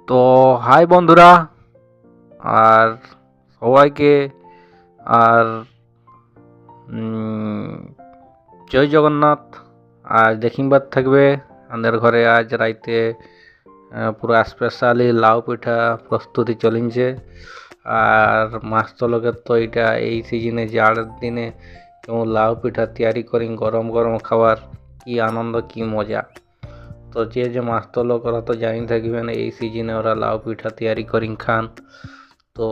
তো হাই বন্ধুরা, আর সবাইকে আর জয় জগন্নাথ। আজ দেখিবার থাকবে আমাদের ঘরে আজ রাইতে পুরা স্পেশালি লাউ পিঠা প্রস্তুতি চলিছে। আর মাস তলকের তো এটা এই সিজনে জাড়ের দিনে যেমন লাউ পিঠা তৈরি করি গরম গরম খাবার কি আনন্দ কি মজা। তো যে মাস তলক ওরা তো জানি থাকবেন এই সিজনে ওরা লাউ পিঠা তৈরি করি খান। তো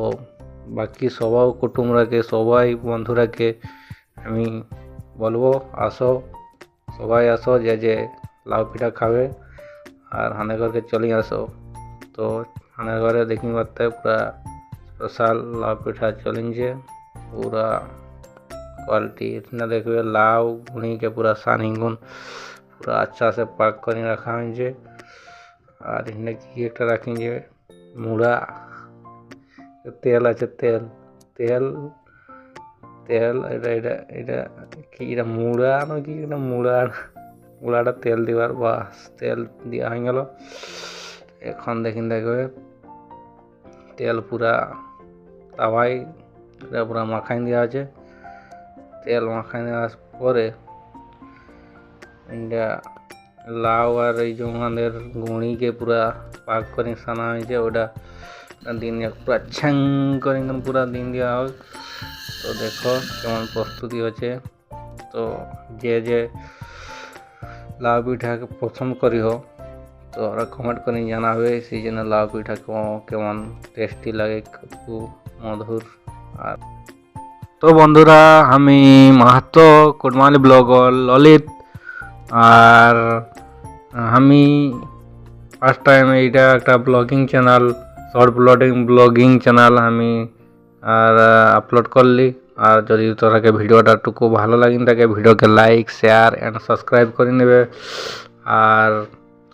বাকি সবাই কুটুমরাকে সবাই বন্ধুরাকে আমি বলবো আসো, সবাই আসো যে লাউ পিঠা খাবে আর হানে ঘরকে চলে আসো। তো হানে ঘরে দেখি পারতে পুরা স্পেশাল লাউ পিঠা চলিছে, পুরা क्वालिटी इतना देखिए लाउ घुनी के पूरा सानी गुन पूरा अच्छा से पाक कर रखा है। और इन्हें की एक रखेंगे मुड़ा तेल আছে তেল তেল তেল এটা মুড়া নাকি এটা মুড়াটা তেল দিবার বাস তেল দেওয়া হয়ে গেল। এখন দেখবে তেল পুরা তাওয়াই এটা পুরা মাখাই দেওয়া আছে। তেল মাখাই দেওয়ার পরে এটা লাউ আর এই যে আমাদের গুঁড়িকে পুরা পাক করে সানা হয়েছে ওটা দিন পুরা ছ্যাং করে পুরা দিন দেওয়া হোক। তো দেখো কেমন প্রস্তুতি হচ্ছে। তো যে লাউ পিঠাকে পছন্দ করি হো তো ওরা কমেন্ট করে জানাবে সেই জন্য লাউ পিঠা কেমন টেস্টি লাগে, খুব মধুর। আর তো বন্ধুরা, আমি মাহাতো কুটমালি ব্লগার ললিত, আর আমি ফার্স্ট টাইম এইটা একটা blogging channel short blogging channel আমি আর আপলোড করলি। আর যদি তোরাকে ভিডিওটা টুকু ভালো লাগিন থাকে ভিডিওকে লাইক শেয়ার অ্যান্ড সাবস্ক্রাইব করে নেবে। আর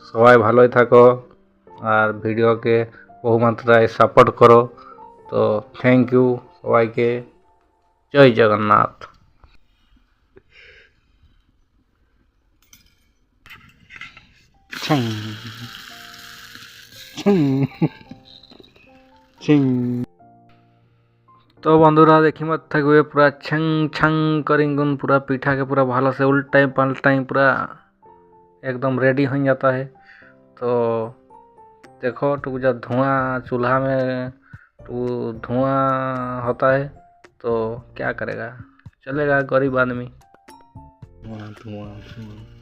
সবাই ভালোই থাকো আর ভিডিওকে বহুমাত্রায় সাপোর্ট করো। তো থ্যাংক ইউ সবাইকে, জয় জগন্নাথ। তো বন্ধুরা দেখিবার থাকবে পুরা ছ্যাং ছ্যাং করি पूरा पीठा के पूरा भालो से उल्टाई पलटाई पूरा एकदम रेडी हो जाता है। तो देखो टुक जब धुआं चूल्हा में धुआं होता है तो क्या करेगा, चलेगा गरीब आदमी। धुआं धुआं धुआं